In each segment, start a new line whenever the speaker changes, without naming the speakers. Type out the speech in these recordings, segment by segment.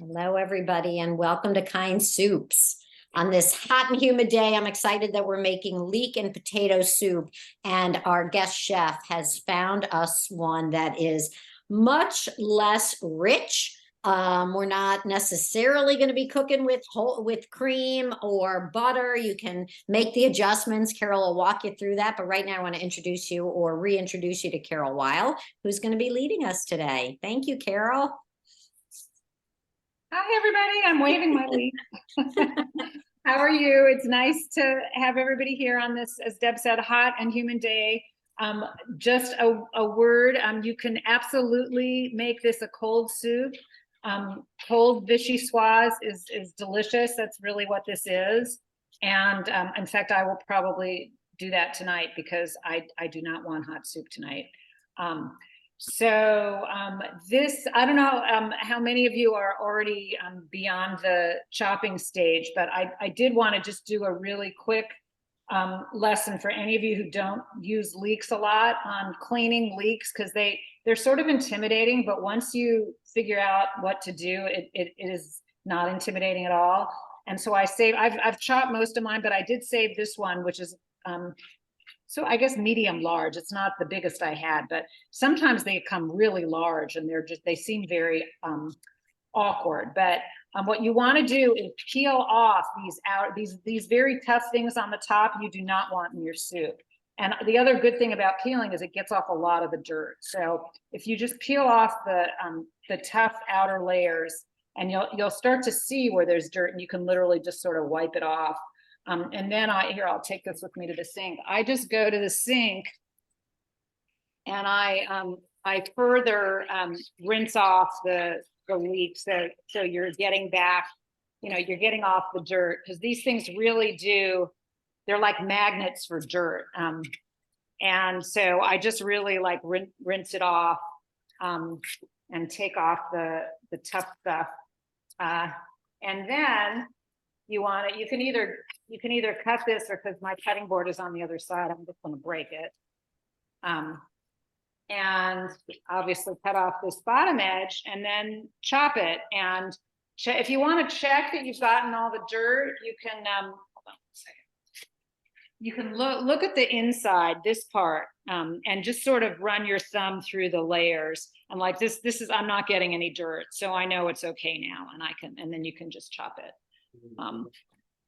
Hello, everybody, and welcome to Kind Soups. On this hot and humid day, I'm excited that we're making leek and potato soup, and our guest chef has found us one that is much less rich. We're not necessarily going to be cooking with cream or butter. You can make the adjustments. Carol will walk you through that. But right now, I want to introduce you or reintroduce you to Carol Weil, who's going to be leading us today. Thank you, Carol.
Hi, everybody. I'm waving my leaf. How are you? It's nice to have everybody here on this, as Deb said, hot and humid day. Just a word, you can absolutely make this a cold soup. Cold vichyssoise is delicious. That's really what this is. And in fact, I will probably do that tonight because I do not want hot soup tonight. This, I don't know how many of you are already beyond the chopping stage, but I did want to just do a really quick lesson for any of you who don't use leeks a lot on cleaning leeks, because they're sort of intimidating, but once you figure out what to do, it is not intimidating at all. And so I've chopped most of mine, but I did save this one, which is so I guess medium large. It's not the biggest I had, but sometimes they come really large and they seem very awkward. But what you want to do is peel off these very tough things on the top you do not want in your soup. And the other good thing about peeling is it gets off a lot of the dirt. So if you just peel off the tough outer layers, and you'll start to see where there's dirt, and you can literally just sort of wipe it off. And then I'll take this with me to the sink. I just go to the sink and I further rinse off the leeks. So you're getting back, you're getting off the dirt, because these things really they're like magnets for dirt. And so I just really like rinse it off and take off the tough stuff. And then you can either cut this, or, because my cutting board is on the other side, I'm just going to break it. And obviously cut off this bottom edge and then chop it. And if you want to check that you've gotten all the dirt, you can hold on a second. You can look at the inside, this part, and just sort of run your thumb through the layers. And like this is, I'm not getting any dirt, so I know it's okay now, and then you can just chop it.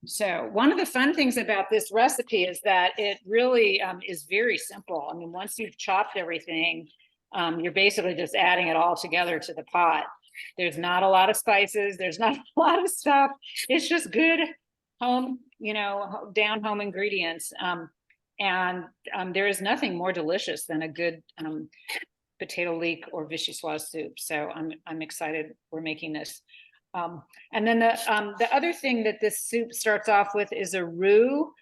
So one of the fun things about this recipe is that it really is very simple. I mean, once you've chopped everything, you're basically just adding it all together to the pot. There's not a lot of spices. There's not a lot of stuff. It's just good home, down home ingredients. And there is nothing more delicious than a good potato leek or vichyssoise soup. So I'm excited we're making this. And then the other thing that this soup starts off with is a roux,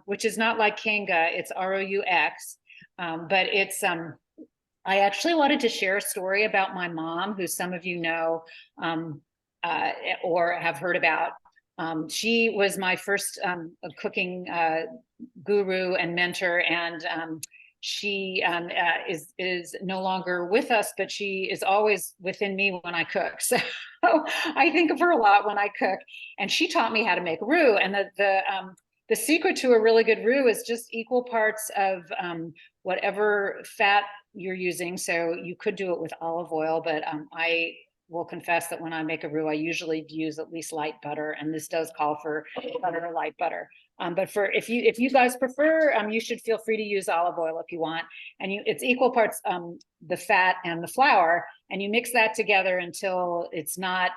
which is not like Kanga, it's R-O-U-X, but it's, I actually wanted to share a story about my mom, who some of you know or have heard about. She was my first cooking guru and mentor, and she is no longer with us, but she is always within me when I cook. So I think of her a lot when I cook. And she taught me how to make roux. And the secret to a really good roux is just equal parts of whatever fat you're using. So you could do it with olive oil, but I will confess that when I make a roux, I usually use at least light butter, and this does call for butter or light butter. But if you guys prefer, you should feel free to use olive oil if you want. And it's equal parts the fat and the flour, and you mix that together until it's not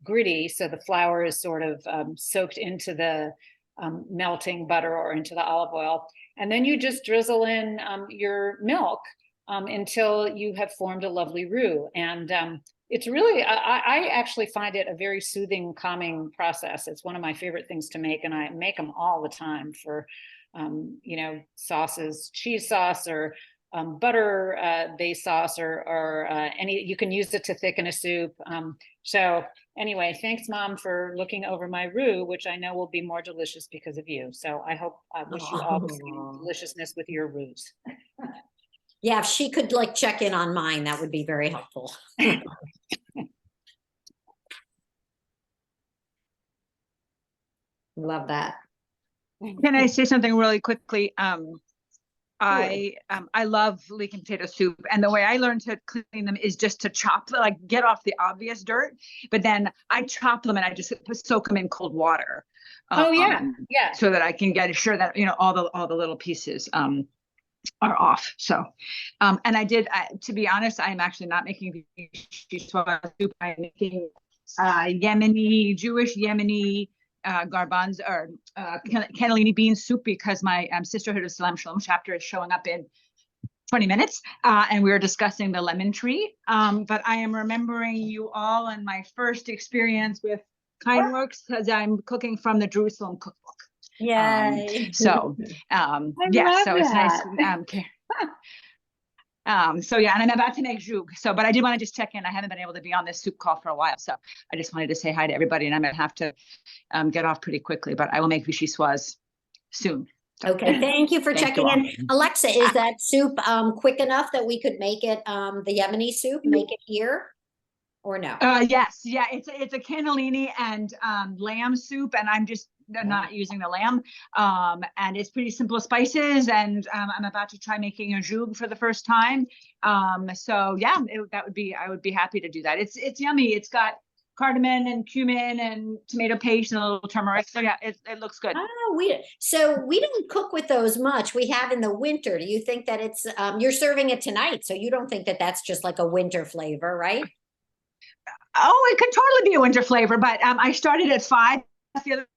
gritty. So the flour is sort of soaked into the melting butter or into the olive oil, and then you just drizzle in your milk until you have formed a lovely roux. And it's really, I actually find it a very soothing, calming process. It's one of my favorite things to make, and I make them all the time for, sauces, cheese sauce, or butter based sauce, or any, you can use it to thicken a soup. So anyway, thanks, Mom, for looking over my roux, which I know will be more delicious because of you. So I wish you all the same deliciousness with your roux.
Yeah, if she could check in on mine, that would be very helpful. Love that.
Can I say something really quickly? I love leek and potato soup, and the way I learned to clean them is just to chop, like get off the obvious dirt, but then I chop them and I just soak them in cold water.
Oh yeah, yeah.
So that I can get sure that all the little pieces are off. So, and to be honest, I'm actually not making soup. I'm making Jewish Yemeni garbanz or cannellini bean soup because my Sisterhood of Salam Shalom chapter is showing up in 20 minutes, and we were discussing the lemon tree. But I am remembering you all and my first experience with KindWorks because I'm cooking from the Jerusalem cookbook.
Yay.
So yeah, so it's nice. So yeah, and I'm about to make zhug. So, but I did want to just check in. I haven't been able to be on this soup call for a while, so I just wanted to say hi to everybody. And I'm gonna have to get off pretty quickly, but I will make vichyssoise soon. So,
Okay, thank you for checking in. Alexa, is that soup quick enough that we could make it the Yemeni soup? Make it here, or no?
Yes, yeah, it's a cannellini and lamb soup, and I'm just not using the lamb. And it's pretty simple spices, and I'm about to try making a zhug for the first time. So yeah, I would be happy to do that. It's yummy. It's got cardamom and cumin and tomato paste and a little turmeric. So yeah, it looks good.
Oh, we don't cook with those much. We have in the winter. Do you think that it's you're serving it tonight, so you don't think that that's just like a winter flavor, right?
Oh, it could totally be a winter flavor, but I started at 5. The other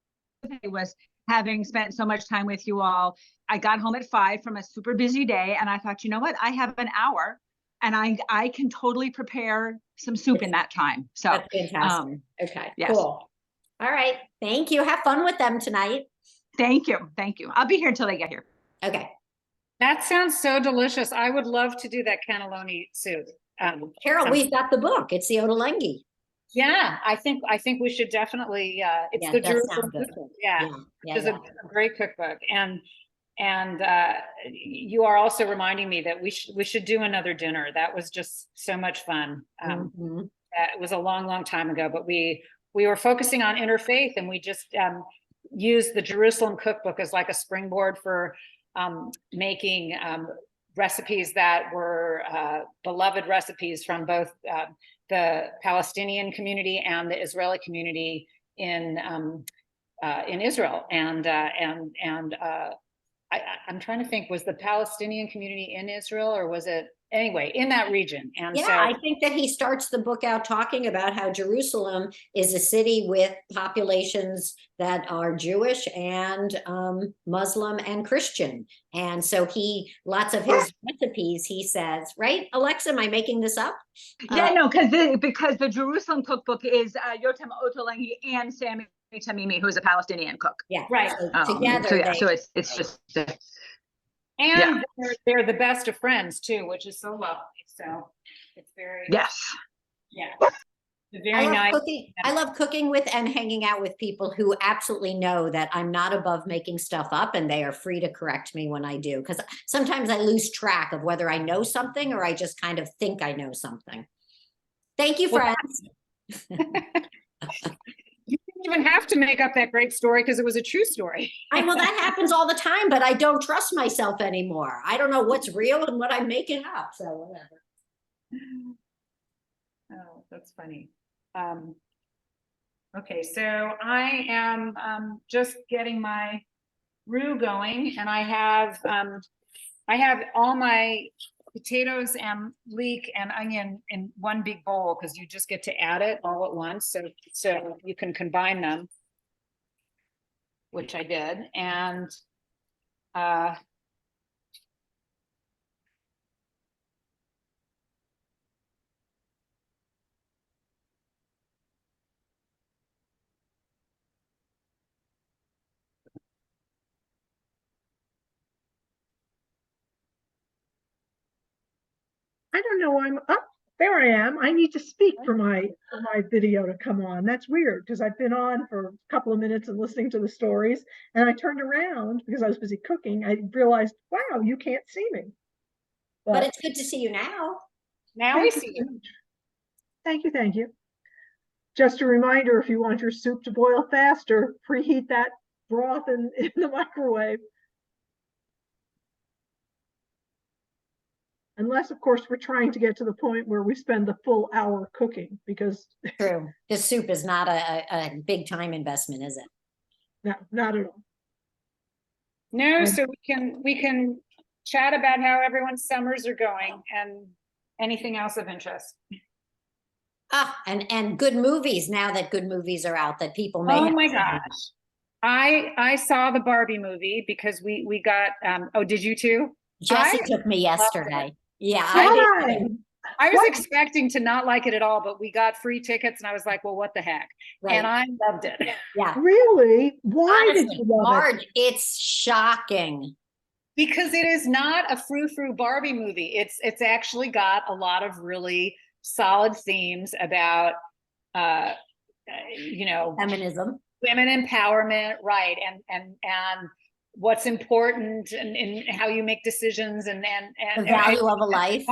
day was having spent so much time with you all. I got home at 5 from a super busy day, and I thought, you know what? I have an hour, and I can totally prepare some soup in that time. So
that's fantastic. Okay,
yes.
Cool. All right, thank you. Have fun with them tonight.
Thank you. I'll be here until they get here.
Okay.
That sounds so delicious. I would love to do that cannelloni soup.
Carol, we've got the book. It's the Ottolenghi.
Yeah, I think we should definitely. It's the Jerusalem cookbook. Yeah, it's a great cookbook, and you are also reminding me that we should do another dinner. That was just so much fun. It was a long time ago, but we were focusing on interfaith, and we just used the Jerusalem cookbook as like a springboard for making recipes that were beloved recipes from both the Palestinian community and the Israeli community in Israel. And I'm trying to think, was the Palestinian community in Israel, or was it anyway in that region? And
yeah,
so
I think that he starts the book out talking about how Jerusalem is a city with populations that are Jewish and Muslim and Christian. And so lots of his recipes, he says, right? Alexa, am I making this up?
Yeah, no, because the Jerusalem cookbook is Yotam Ottolenghi and Sammy Tamimi, who's a Palestinian cook.
Yeah,
right.
So together,
so it's just.
And they're the best of friends too, which is so lovely. So it's very very nice.
I love cooking with and hanging out with people who absolutely know that I'm not above making stuff up, and they are free to correct me when I do, because sometimes I lose track of whether I know something or I just kind of think I know something. Thank you, friends.
You didn't even have to make up that great story because it was a true story.
Well, that happens all the time, but I don't trust myself anymore. I don't know what's real and what I'm making up, so whatever.
Oh, that's funny. Okay, so I am just getting my roux going, and I have all my potatoes and leek and onion in one big bowl, because you just get to add it all at once, so you can combine them, which I did. And
I don't know why I'm up. There I am. I need to speak for my video to come on. That's weird, because I've been on for a couple of minutes and listening to the stories, and I turned around because I was busy cooking. I realized, wow, you can't see me.
But it's good to see you now.
Now we see you.
Thank you. Just a reminder, if you want your soup to boil faster, preheat that broth in the microwave. Unless, of course, we're trying to get to the point where we spend the full hour cooking, because
True. This soup is not a big time investment, is it?
no, not at all.
No,
Um,
so we can chat about how everyone's summers are going and anything else of interest.
Ah, and good movies now that good movies are out that people may
Oh
have
my
seen.
gosh. I saw the Barbie movie because we got, oh, did you too?
Jesse
I
took me yesterday. Yeah,
I
I
did
did.
Why?
too.
I was
What?
expecting to not like it at all, but we got free tickets and I was like, well, what the heck? And
Right.
I loved it.
Yeah.
Really? Why did
Honestly,
you love it?
Marge, it's shocking.
Because it is not a frou-frou Barbie movie. It's actually got a lot of really solid themes about you know,
Feminism.
women empowerment, right? And what's important and how you make decisions and
The value of a life.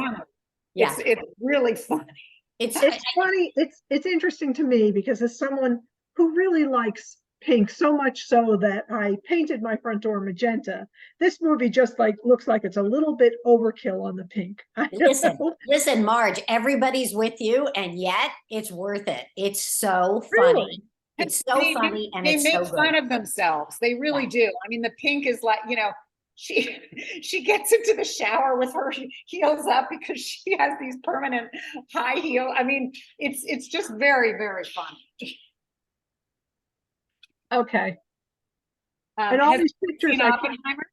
Yeah.
it's really funny.
It's
It's funny. It's interesting to me because as someone who really likes pink so much so that I painted my front door magenta, this movie just like looks like it's a little bit overkill on the pink. I don't know.
listen, Marge, everybody's with you, and yet it's worth it. It's so
Really?
funny. It's so funny and
they
it's
make
so
fun
good.
of themselves. They really
Yeah.
do. I mean, the pink is like, you know, she gets into the shower with her heels up because she has these permanent high heel. I mean, it's just very, very funny.
Okay. And all
Have
these
you
pictures
seen
I
Oppenheimer?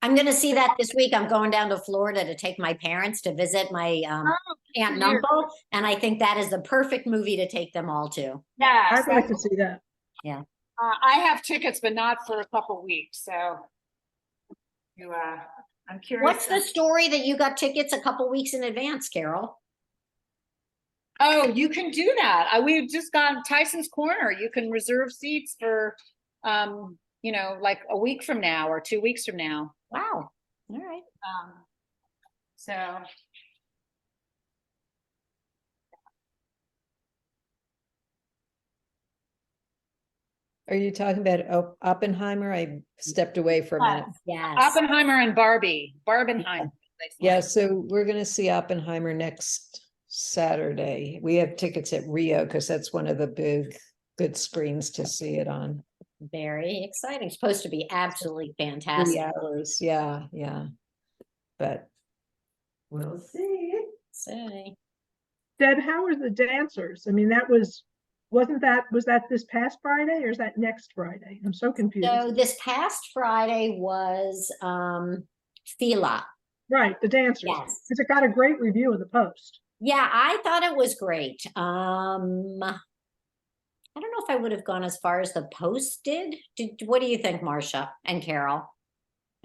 I'm going to see that this week. I'm going down to Florida to take my parents to visit my
Oh,
aunt and
good.
uncle, and I think that is the perfect movie to take them all to.
Yes,
I'd like to see that.
I have tickets, but not for a couple weeks. So you, I'm curious.
What's the story that you got tickets a couple weeks in advance, Carol?
Oh, you can do that. We've just got Tyson's Corner. You can reserve seats for, you know, like a week from now or 2 weeks from now.
Wow. All right.
So
Are you talking about Oppenheimer? I stepped away for a minute.
Yes.
Oppenheimer and Barbie, Barbenheim.
Yeah, so we're gonna see Oppenheimer next Saturday. We have tickets at Rio because that's one of the big, good screens to see it on.
Very exciting. Supposed to be absolutely
3
fantastic.
hours, yeah. But we'll see.
Say.
Deb, how are the dancers? I mean, was that this past Friday or is that next Friday? I'm so confused.
So this past Friday was Fila.
Right, the dancers.
Yes.
Because it got a great review in the Post.
Yeah, I thought it was great. I don't know if I would have gone as far as the Post did. What do you think, Marcia and Carol?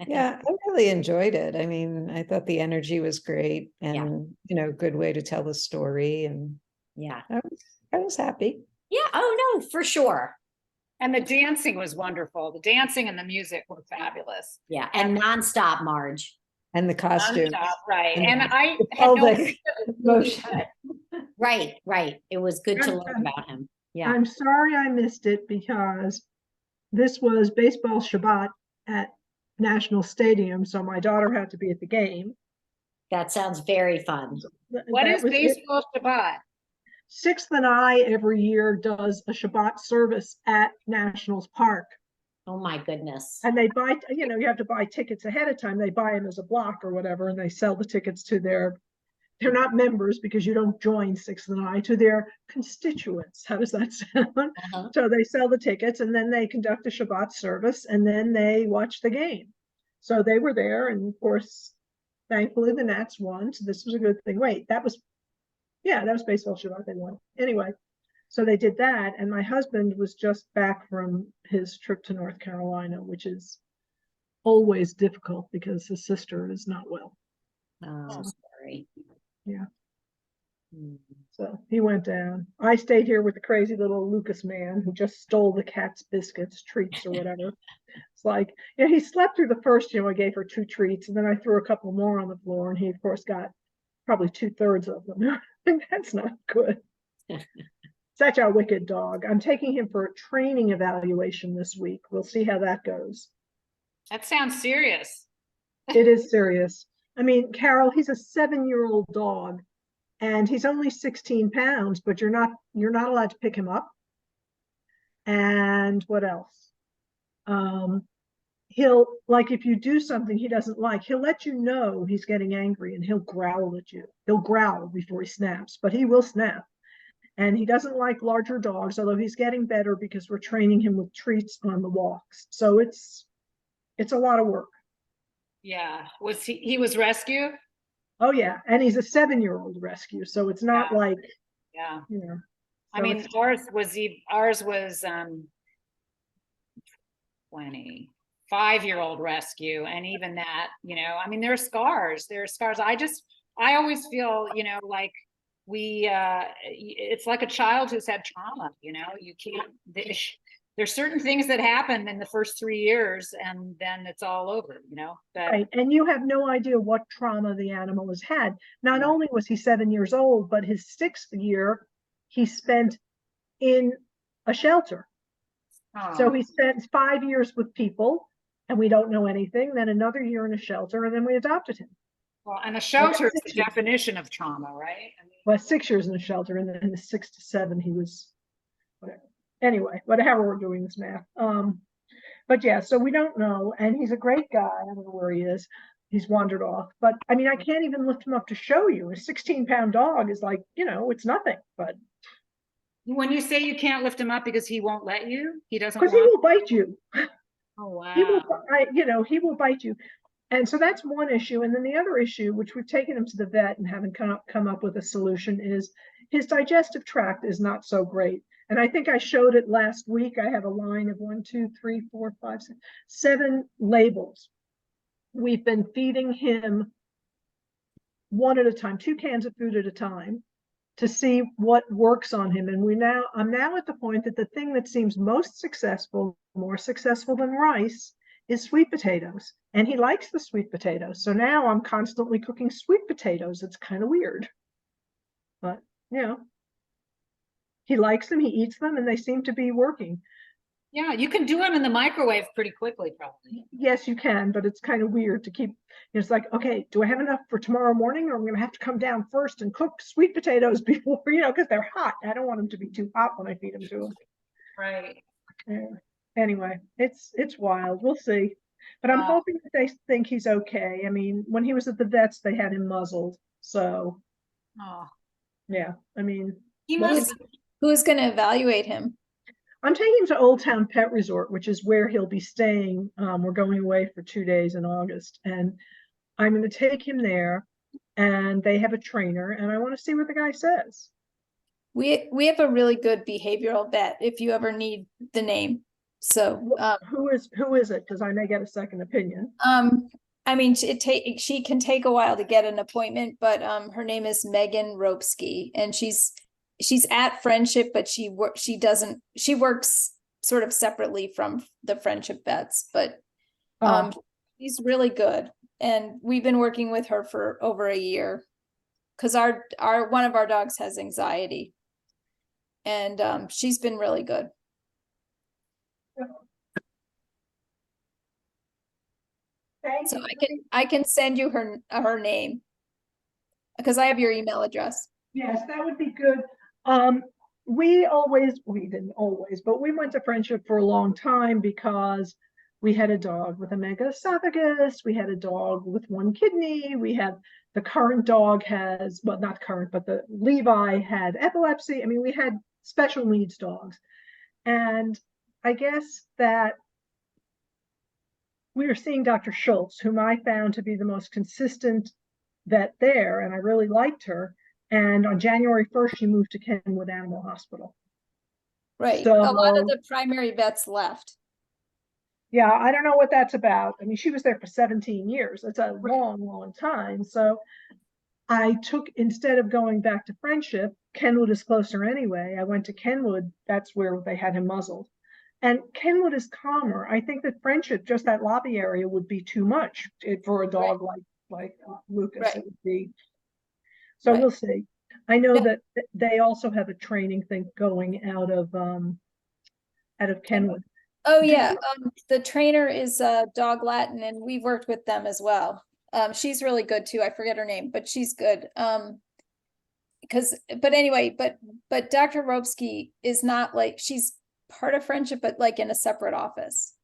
I think-
Yeah, I really enjoyed it. I mean, I thought the energy was great and, you know, good way to tell the story. And
Yeah.
I was happy.
Yeah. Oh no, for sure.
And the dancing was wonderful. The dancing and the music were fabulous.
Yeah. And nonstop, Marge.
And the costumes.
Nonstop, right.
And
And I
the
had no
pelvic
idea this movie
motion.
had-
Right. It was good to
I'm-
learn about him. Yeah.
I'm sorry I missed it because this was baseball Shabbat at National Stadium, so my daughter had to be at the game.
That sounds very fun.
What
That
is
was it.
baseball Shabbat?
Sixth and I every year does a Shabbat service at Nationals Park.
Oh my goodness.
And they buy, you have to buy tickets ahead of time. They buy them as a block or whatever, and they sell the tickets to they're not members because you don't join Sixth and I, to their constituents. How does that sound?
Uh-huh.
So they sell the tickets and then they conduct a Shabbat service and then they watch the game. So they were there, and of course, thankfully the Nats won. So this was a good thing. Wait, that was baseball Shabbat. They won. Anyway, so they did that. And my husband was just back from his trip to North Carolina, which is always difficult because his sister is not well.
Oh, sorry.
Yeah.
Mm.
So he went down. I stayed here with the crazy little Lucas man who just stole the cat's biscuits, treats, or whatever. It's like, he slept through the first, I gave her 2 treats, and then I threw a couple more on the floor, and he, of course, got probably 2/3 of them. That's not good. such a wicked dog. I'm taking him for a training evaluation this week. We'll see how that goes.
That sounds serious.
It is serious. I mean, Carol, he's a 7-year-old dog and he's only 16 pounds, but you're not allowed to pick him up. And what else? He'll, like, if you do something he doesn't like, he'll let you know he's getting angry and he'll growl at you. He'll growl before he snaps, but he will snap. And he doesn't like larger dogs, although he's getting better because we're training him with treats on the walks. So it's a lot of work.
Yeah. Was he was rescue?
Oh yeah, and he's a 7-year-old rescue, so it's not
Yeah.
like,
Yeah.
you know.
I
so
mean,
it's-
ours was 25-year-old rescue, and even that, you know, I mean, there are scars. I always feel, you know, like it's like a child who's had trauma, you know, you can't, there's certain things that happen in the first 3 years and then it's all over, you know.
Right, and you have no idea what trauma the animal has had. Not
Yeah.
only was he 7 years old, but his 6th year he spent in a shelter. So he spent 5 years with people and we don't know anything, then another year in a shelter, and then we adopted him.
Well, and a shelter is
6
the
years.
definition of trauma, right? I mean,
Well, 6 years in a shelter, and then in the 6 to 7 he was whatever. Anyway, whatever, we're doing this math. But yeah, so we don't know, and he's a great guy. I don't know where he is. He's wandered off, but I mean, I can't even lift him up to show you. A 16-pound dog is like, you know, it's nothing. But
when you say you can't lift him up because he won't let you, he doesn't
because he
want.
will bite you,
Oh
he will,
wow.
he will bite you. And so that's one issue. And then the other issue, which we've taken him to the vet and haven't come up with a solution, is his digestive tract is not so great. And I think I showed it last week. I have a line of 1, 2, 3, 4, 5, 6, 7 labels. We've been feeding him one at a time, 2 cans of food at a time, to see what works on him. And I'm now at the point that the thing that seems most successful, more successful than rice, is sweet potatoes. And he likes the sweet potatoes. So now I'm constantly cooking sweet potatoes. It's kind of weird. But, you know, he likes them, he eats them, and they seem to be working.
Yeah, you can do them in the microwave pretty quickly, probably.
Yes, you can, but it's kind of weird to keep, it's like, okay, do I have enough for tomorrow morning, or I'm going to have to come down first and cook sweet potatoes before, you know, because they're hot. I don't want them to be too hot when I feed them to them.
Right.
Yeah. Anyway, it's wild. We'll see. But I'm hoping that they think he's okay. I mean, when he was at the vets, they had him muzzled. So, yeah, I mean,
He must.
Who's going to evaluate him?
I'm taking him to Old Town Pet Resort, which is where he'll be staying. We're going away for 2 days in August, and I'm going to take him there, and they have a trainer, and I want to see what the guy says.
We have a really good behavioral vet if you ever need the name. So
who is it? Because I may get a second opinion.
I mean, she can take a while to get an appointment, but her name is Megan Ropsky, and she's at Friendship, but she works sort of separately from the Friendship vets, but she's really good, and we've been working with her for over a year because our one of our dogs has anxiety, and she's been really good. So I can send you her name because I have your email address.
Yes, that would be good. We didn't always, but we went to Friendship for a long time because we had a dog with a megaesophagus. We had a dog with 1 kidney. We had the current dog has, well, not current, but the Levi had epilepsy. I mean, we had special needs dogs. And I guess that we were seeing Dr. Schultz, whom I found to be the most consistent vet there, and I really liked her. And on January 1st, she moved to Kenwood Animal Hospital.
Right.
So,
a lot of the primary vets left.
Yeah, I don't know what that's about. I mean, she was there for 17 years. It's a long, long time. So I took, instead of going back to Friendship, Kenwood is closer anyway. I went to Kenwood. That's where they had him muzzled. And Kenwood is calmer. I think that Friendship, just that lobby area, would be too much for a dog like Lucas.
Right.
It would be. So we'll see. I know
No.
that they also have a training thing going out of Kenwood.
Oh,
Did
yeah,
you-
the trainer is Dog Latin, and we've worked with them as well. She's really good too. I forget her name, but she's good. But anyway, but Dr. Ropsky is not like, she's part of Friendship, but like in a separate office.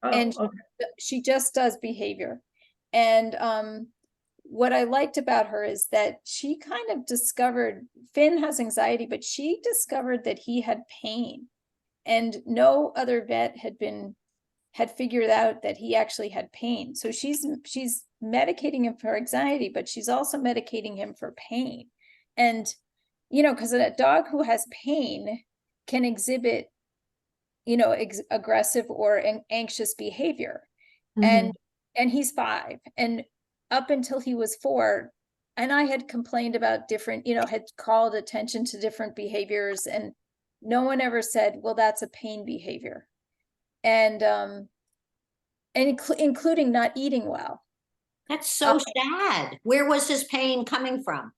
Oh,
And
okay.
she just does behavior. And what I liked about her is that she kind of discovered Finn has anxiety, but she discovered that he had pain. And no other vet had figured out that he actually had pain. So she's medicating him for anxiety, but she's also medicating him for pain. And because a dog who has pain can exhibit aggressive or anxious behavior.
Mhm.
And he's 5, and up until he was 4, and I had complained about different, had called attention to different behaviors, and no one ever said, well, that's a pain behavior. And including not eating well.
That's so sad. Where was his pain coming from?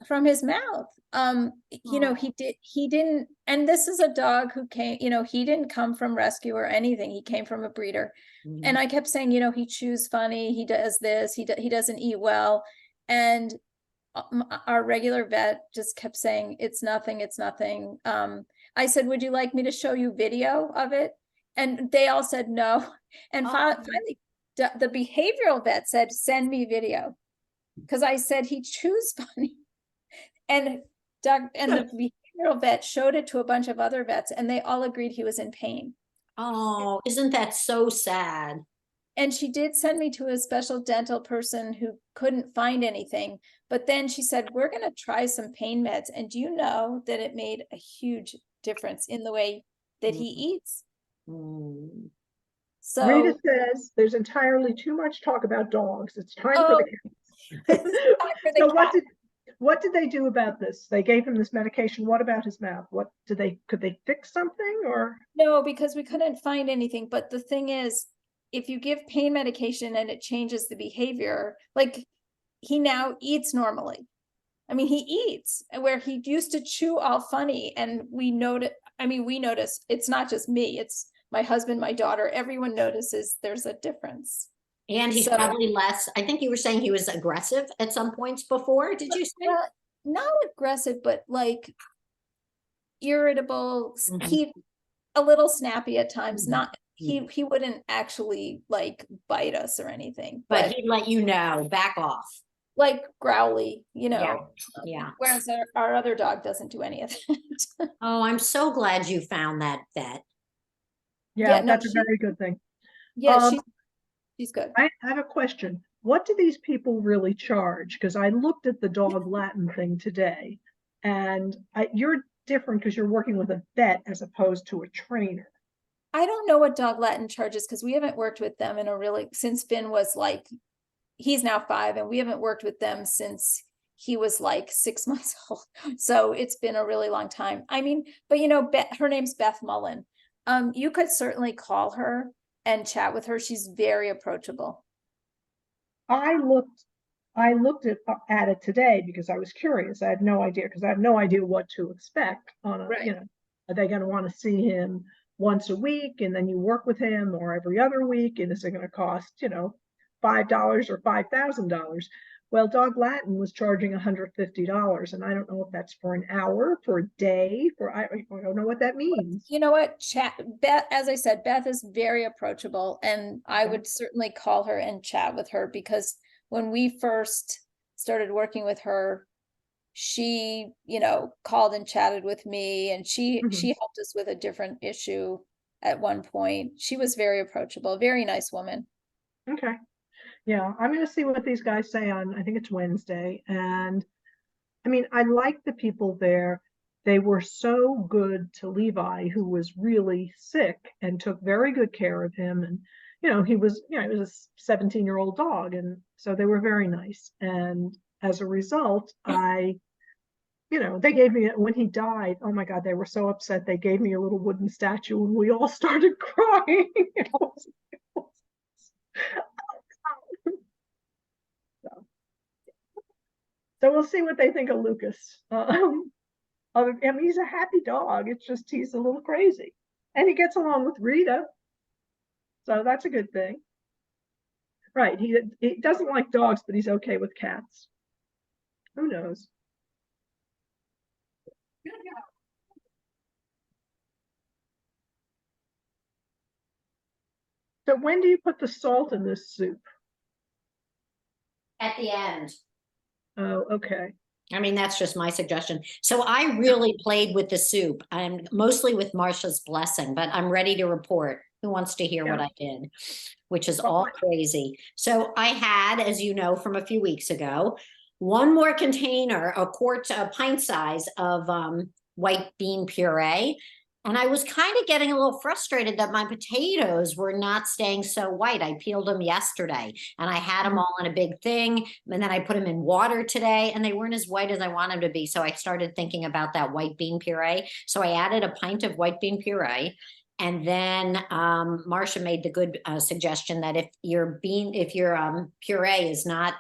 From his mouth.
Oh.
He didn't, and this is a dog who came, he didn't come from rescue or anything. He came from a breeder. And I kept saying, he chews funny, he does this, he doesn't eat well. And our regular vet just kept saying, it's nothing, it's nothing. I said, would you like me to show you video of it? And they all said no. And finally, the behavioral vet said, send me video. Because I said he chews funny. And the behavioral vet showed it to a bunch of other vets, and they all agreed he was in pain.
Oh, isn't that so sad?
And she did send me to a special dental person who couldn't find anything. But then she said, we're going to try some pain meds. And do you know that it made a huge difference in the way that he eats?
Mm.
So
Rita says there's entirely too much talk about dogs. It's time for the cats.
time for the
So
cat.
what did they do about this? They gave him this medication. What about his mouth? Could they fix something or?
No, because we couldn't find anything. But the thing is, if you give pain medication and it changes the behavior, like he now eats normally. I mean, he eats where he used to chew all funny, and we notice it's not just me, it's my husband, my daughter, everyone notices there's a difference.
And he's
So-
probably less, I think you were saying he was aggressive at some points before, did you say?
Well, not aggressive, but like irritable.
Mhm.
He a little snappy at times.
Mhm.
Not he wouldn't actually like bite us or anything,
But
but
he'd let you know, back off.
like growly,
Yeah.
Whereas our other dog doesn't do any of that.
Oh, I'm so glad you found that vet.
Yeah,
no,
that's a very good thing.
Yeah,
Um,
she's good.
I have a question. What do these people really charge? Because I looked at the dog Latin thing today, and you're different because you're working with a vet as opposed to a trainer.
I don't know what Dog Latin charges because we haven't worked with them since Finn was like, he's now 5, and we haven't worked with them since he was like 6 months old. So it's been a really long time. I mean, but her name's Beth Mullen. You could certainly call her and chat with her. She's very approachable.
I looked at it today because I was curious. I had no idea because I have no idea what to expect on a,
Right.
are they going to want to see him once a week and then you work with him, or every other week? And is it going to cost, $5 or $5,000? Well, Dog Latin was charging $150, and I don't know if that's for an hour, for a day, I don't know what that means.
You know what, Beth, as I said, Beth is very approachable, and I would certainly call her and chat with her, because when we first started working with her, she, called and chatted with me, and she helped us with a different issue at one point. She was very approachable, very nice woman.
Okay. Yeah, I'm going to see what these guys say on, I think it's Wednesday. And I mean, I like the people there. They were so good to Levi, who was really sick, and took very good care of him. And, he was a 17-year-old dog. And so they were very nice. And as a result, they gave me, when he died, oh my God, they were so upset. They gave me a little wooden statue and we all started crying. So we'll see what they think of Lucas. I mean, he's a happy dog. It's just he's a little crazy, and he gets along with Rita, so that's a good thing. Right? He doesn't like dogs, but he's okay with cats. Who knows? So when do you put the salt in this soup?
At the end.
Oh, okay.
I mean, that's just my suggestion. So I really played with the soup. I'm mostly with Marcia's blessing, but I'm ready to report. Who wants to hear what I did? Which is all crazy. So I had, as you know, from a few weeks ago, one more container, a pint size of white bean puree. And I was kind of getting a little frustrated that my potatoes were not staying so white. I peeled them yesterday and I had them all in a big thing. And then I put them in water today and they weren't as white as I want them to be. So I started thinking about that white bean puree. So I added a pint of white bean puree. And then Marcia made the good suggestion that if your puree is not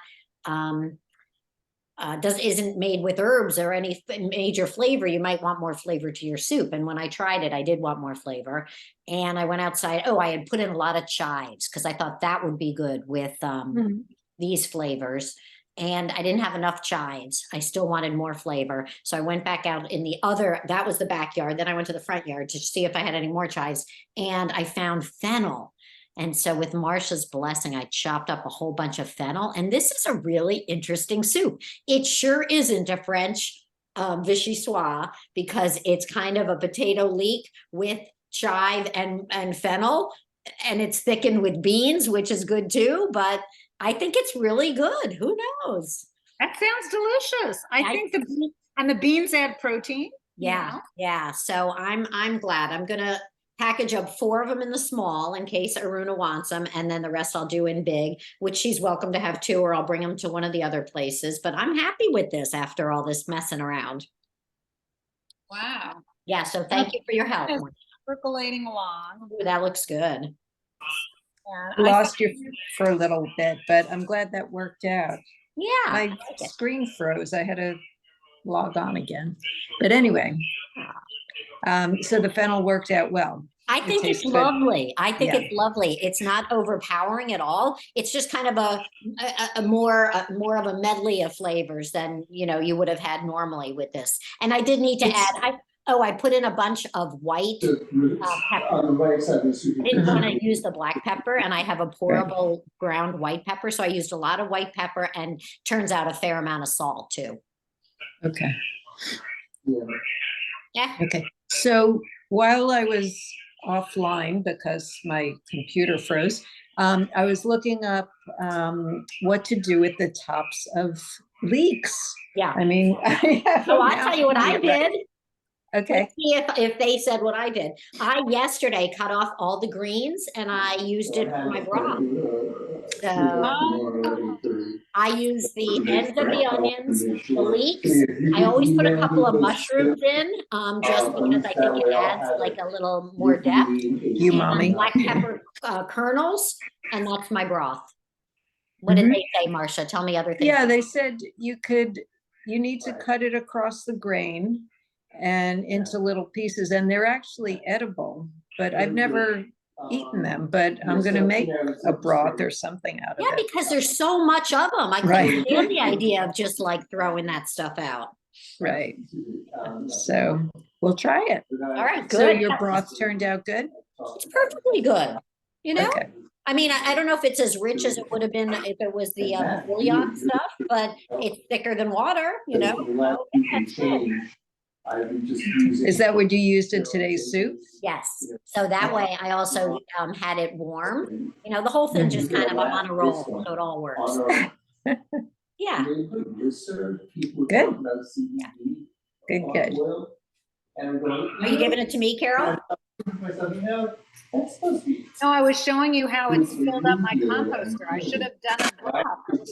isn't made with herbs or any major flavor, you might want more flavor to your soup. And when I tried it, I did want more flavor. And I went outside. Oh, I had put in a lot of chives because I thought that would be good with these flavors. And I didn't have enough chives. I still wanted more flavor. So I went back out in that was the backyard. Then I went to the front yard to see if I had any more chives. And I found fennel. And so with Marcia's blessing, I chopped up a whole bunch of fennel. And this is a really interesting soup. It sure isn't a French vichyssoise because it's kind of a potato leek with chive and fennel. And it's thickened with beans, which is good too. But I think it's really good. Who knows?
That sounds delicious. I think the beans add protein.
Yeah, yeah. So I'm glad. I'm gonna package up 4 of them in the small in case Aruna wants them, and then the rest I'll do in big, which she's welcome to have 2, or I'll bring them to one of the other places. But I'm happy with this after all this messing around.
Wow.
Yeah, so thank you for your help.
Percolating along.
Ooh, that looks good.
Lost you for a little bit, but I'm glad that worked out.
Yeah.
My screen froze. I had to log on again. But anyway, so the fennel worked out well.
I think it's lovely. I think it's lovely. It's not overpowering at all. It's just kind of a more of a medley of flavors than you would have had normally with this. And I did need to add. I put in a bunch of white pepper. I didn't want to use the black pepper, and I have a pourable ground white pepper, so I used a lot of white pepper, and turns out a fair amount of salt too.
Okay.
Yeah.
Okay. So while I was offline because my computer froze, I was looking up what to do with the tops of leeks.
Yeah.
I mean,
I'll tell you what I did.
Okay.
Let's see if they said what I did. I yesterday cut off all the greens and I used it for my broth. So I use the ends of the onions, the leeks. I always put a couple of mushrooms in, just because I think it adds like a little more depth.
Umami.
Black pepper kernels, and that's my broth. What did they say, Marcia? Tell me other things.
Yeah, they said you need to cut it across the grain and into little pieces, and they're actually edible, but I've never eaten them, but I'm going to make a broth or something out of it.
Yeah, because there's so much of them. I couldn't stand the idea of just like throwing that stuff out.
Right. So we'll try it.
All right, good.
So your broth turned out good?
It's perfectly good.
Okay.
I mean, I don't know if it's as rich as it would have been if it was the bouillon stuff, but it's thicker than water, That's good.
Is that what you used in today's soup?
Yes. So that way I also had it warm. The whole thing just kind of, I'm on a roll, so it all works. Yeah.
Good. Good.
Are you giving it to me, Carol?
No, I was showing you how it's filled up my composter. I should have done it.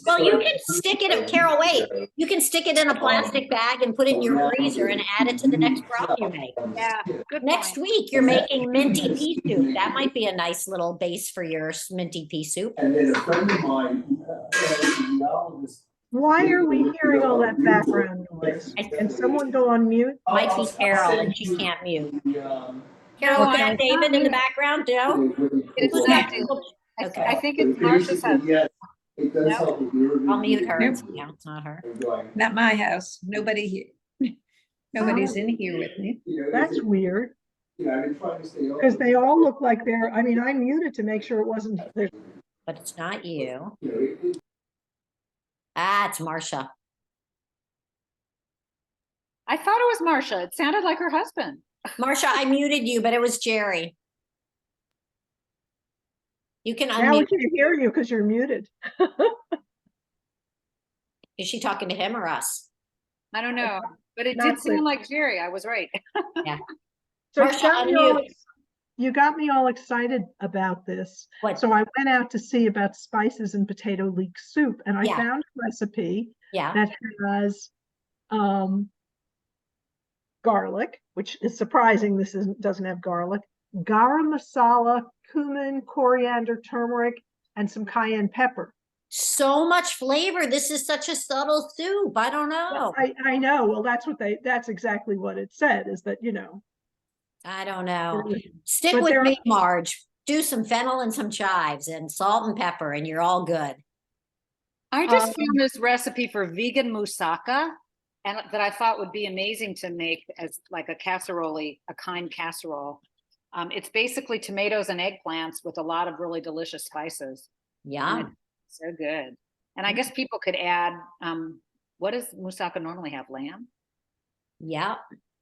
Well, you can stick it, Carol, wait. You can stick it in a plastic bag and put it in your freezer and add it to the next broth you make.
Yeah, good
Next
point.
week, you're making minty pea soup. That might be a nice little base for your minty pea soup.
And then a friend of mine, novelist
Why are we hearing all that background noise? Can someone go on mute?
Might be Carol and she can't mute. Carol,
No,
is that David in the
mute.
background? No?
It's
Who's
not
that?
David.
Okay.
I think it's Marcia's husband.
I'll mute her.
Nope.
Yeah, it's not her.
Not my house. Nobody here. Nobody's in here with me.
That's weird. Because they all look like they're, I mean, I muted to make sure it wasn't,
But it's not you. Ah, it's Marcia.
I thought it was Marcia. It sounded like her husband.
Marcia, I muted you, but it was Jerry. You can
now we
unmute.
can't hear you because you're muted.
Is she talking to him or us?
I don't know, but it
Not
did
clear.
sound like Jerry. I was right.
So
Marcia,
you got me all,
unmute.
you got me all excited about this.
What?
So I went out to see about spices and potato leek soup, and I
Yeah.
found a recipe
Yeah.
that has garlic, which is surprising. This doesn't have garlic. Garam masala, cumin, coriander, turmeric, and some cayenne pepper.
So much flavor. This is such a subtle soup. I don't know.
I know. Well, that's exactly what it said, is that, you know.
I don't know.
But
Stick with
there-
me, Marge. Do some fennel and some chives and salt and pepper, and you're all good.
I just found this recipe for vegan moussaka, and that I thought would be amazing to make as like a casserole, a kind casserole. It's basically tomatoes and eggplants with a lot of really delicious spices.
Yeah.
So good. And I guess people could add, what does moussaka normally have? Lamb
Yeah.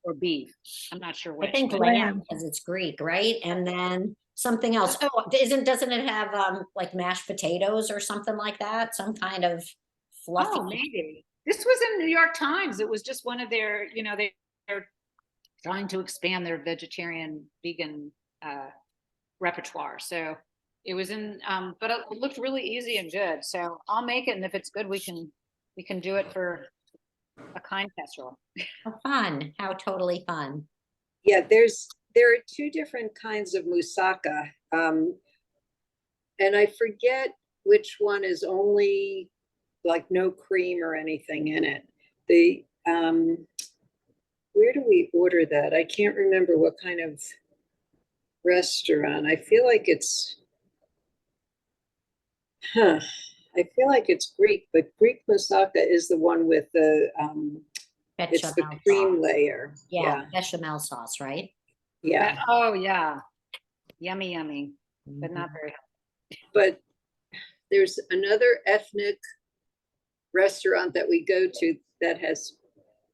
or beef? I'm not sure which.
I think
but-
lamb because it's Greek, right? And then something else. Oh, doesn't it have like mashed potatoes or something like that? Some kind of fluffy.
Oh, maybe. This was in New York Times. It was just one of their, you know, they're trying to expand their vegetarian, vegan repertoire. So it was in, but it looked really easy and good. So I'll make it, and if it's good, we can do it for a kind casserole.
How fun. How totally fun.
Yeah, there are two different kinds of moussaka. And I forget which one is only like no cream or anything in it. The where do we order that? I can't remember what kind of restaurant. I feel like it's I feel like it's Greek, but Greek moussaka is the one with the it's the
Bechamel
cream
sauce.
layer.
Yeah, bechamel sauce, right?
Yeah.
Oh yeah. Yummy, yummy, but not very
But there's another ethnic restaurant that we go to that has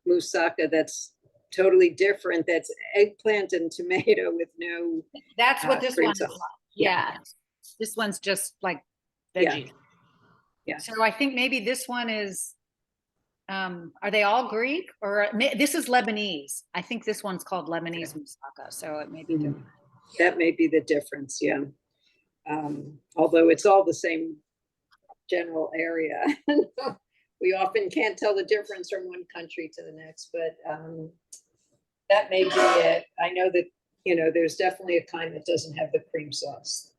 moussaka that's totally different. That's eggplant and tomato with no.
That's what this
cream
one is
sauce.
like. Yeah. This one's just like
Yeah.
veggie.
Yeah.
So I think maybe this one is, are they all Greek or this is Lebanese? I think this one's called Lebanese moussaka. So it may be different.
That may be the difference, yeah. Although it's all the same general area. We often can't tell the difference from one country to the next, but that may be it. I know that, you know, there's definitely a kind that doesn't have the cream sauce.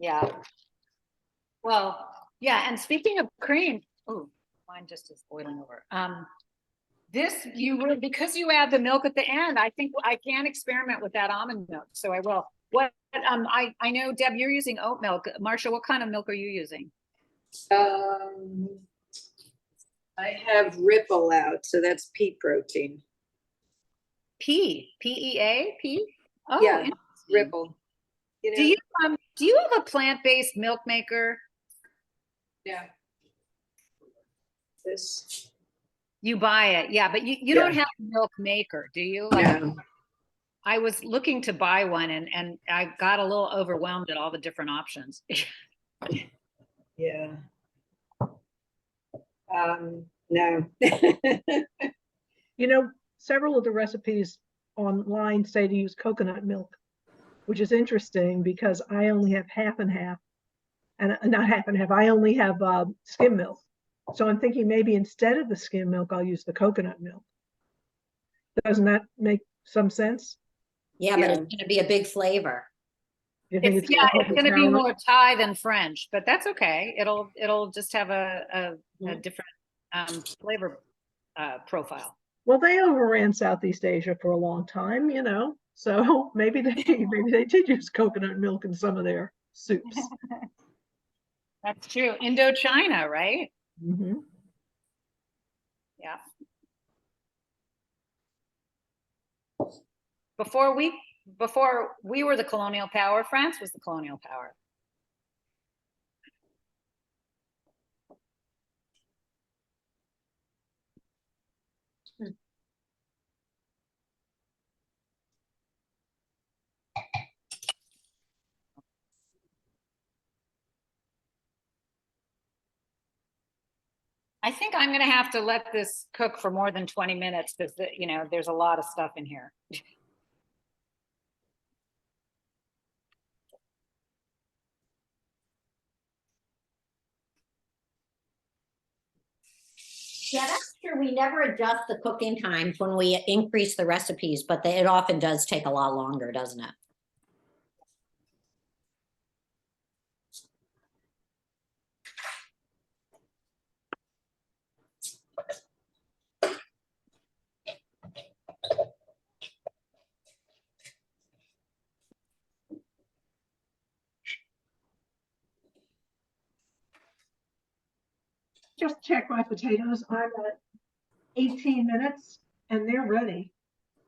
Yeah. Well, yeah. And speaking of cream, oh, mine just is boiling over. This because you add the milk at the end, I think I can experiment with that almond milk. So I will. What I know, Deb, you're using oat milk. Marcia, what kind of milk are you using?
I have Ripple out, so that's pea protein.
P-E-A? Oh,
Yeah,
interesting.
Ripple. You know,
Do you have a plant-based milk maker?
yeah. This.
You buy it, yeah, but you don't have a milk maker, do you? Like,
No.
I was looking to buy one and I got a little overwhelmed at all the different options.
Yeah. No.
You know, several of the recipes online say to use coconut milk, which is interesting because I only have half and half, and not half and half. I only have skim milk. So I'm thinking maybe instead of the skim milk, I'll use the coconut milk. Doesn't that make some sense?
Yeah, but
Yeah.
it's going to be a big flavor.
You think
It's,
it's
yeah, it's gonna be
overpowering?
more Thai than French, but that's okay. It'll just have a different flavor profile.
Well, they overran Southeast Asia for a long time, you know, so maybe they did use coconut milk in some of their soups.
That's true. Indochina, right?
Mhm.
Yeah. Before we were the colonial power, France was the colonial power. I think I'm gonna have to let this cook for more than 20 minutes because there's a lot of stuff in here.
Yeah, that's true. We never adjust the cooking times when we increase the recipes, but it often does take a lot longer, doesn't it?
Just check my potatoes. I'm at 18 minutes and they're ready.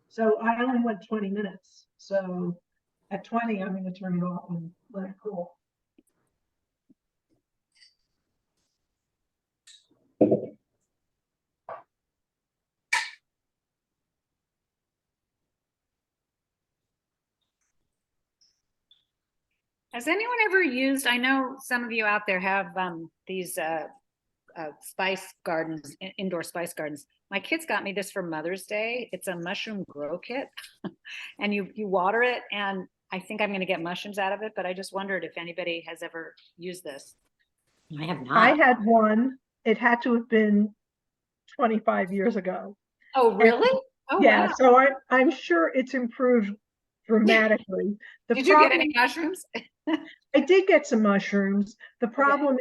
So I only went 20 minutes. So at 20, I'm going to turn it off and let it cool.
Has anyone ever used, I know some of you out there have these spice gardens, indoor spice gardens. My kids got me this for Mother's Day. It's a mushroom grow kit and you water it, and I think I'm going to get mushrooms out of it, but I just wondered if anybody has ever used this.
I have
I
not.
had one. It had to have been 25 years ago.
Oh,
And
really? Oh,
yeah,
wow.
so I'm sure it's improved dramatically. The
Did you get
problem,
any mushrooms?
I did get some mushrooms. The problem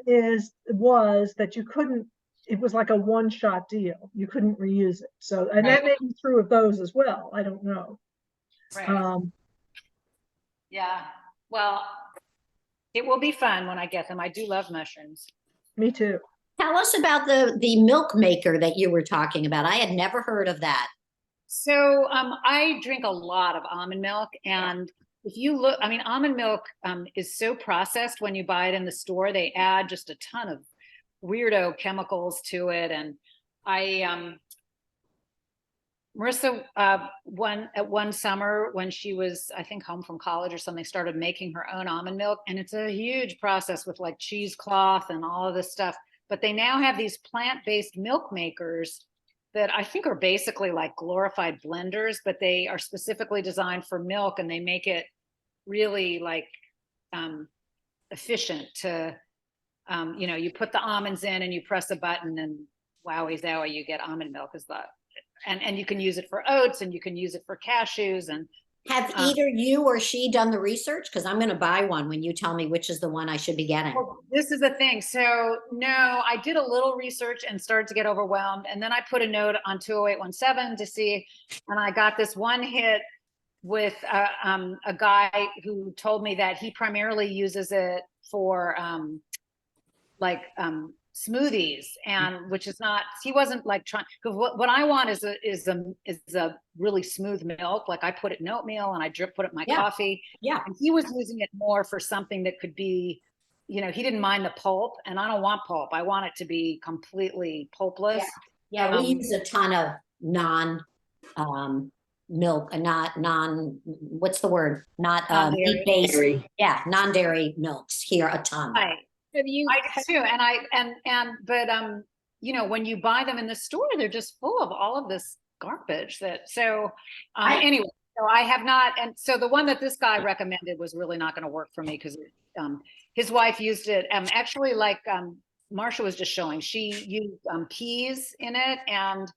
was that you couldn't, it was like a one-shot deal. You couldn't reuse it. So, and that
Right.
may be true of those as well. I don't know.
Right. Yeah. Well, it will be fun when I get them. I do love mushrooms.
Me too.
Tell us about the milk maker that you were talking about. I had never heard of that.
So I drink a lot of almond milk, and if you look, I mean, almond milk is so processed when you buy it in the store. They add just a ton of weirdo chemicals to it, and Marissa, one summer when she was, I think, home from college or something, started making her own almond milk, and it's a huge process with like cheesecloth and all of this stuff. But they now have these plant-based milk makers that I think are basically like glorified blenders, but they are specifically designed for milk, and they make it really like efficient to, you put the almonds in and you press a button and wowie zowie, you get almond milk as the, and you can use it for oats and you can use it for cashews. And
Have either you or she done the research? Because I'm going to buy one when you tell me which is the one I should be getting.
well, this is the thing. So no, I did a little research and started to get overwhelmed. And then I put a note on 20817 to see, and I got this one hit with a guy who told me that he primarily uses it for smoothies, and which is not, he wasn't like trying, because what I want is a really smooth milk. Like I put it in oatmeal and I put it in my coffee.
Yeah.
And he was using it more for something that could be, he didn't mind the pulp, and I don't want pulp. I want it to be completely pulpless.
Yeah, we use a ton of non milk, what's the word? Not
Non-dairy.
meat-based. Yeah, non-dairy milks here a ton.
Right.
Have you?
I do too. But when you buy them in the store, they're just full of all of this garbage anyway, so I have not. And so the one that this guy recommended was really not going to work for me because his wife used it. Actually, like Marsha was just showing, she used peas in it and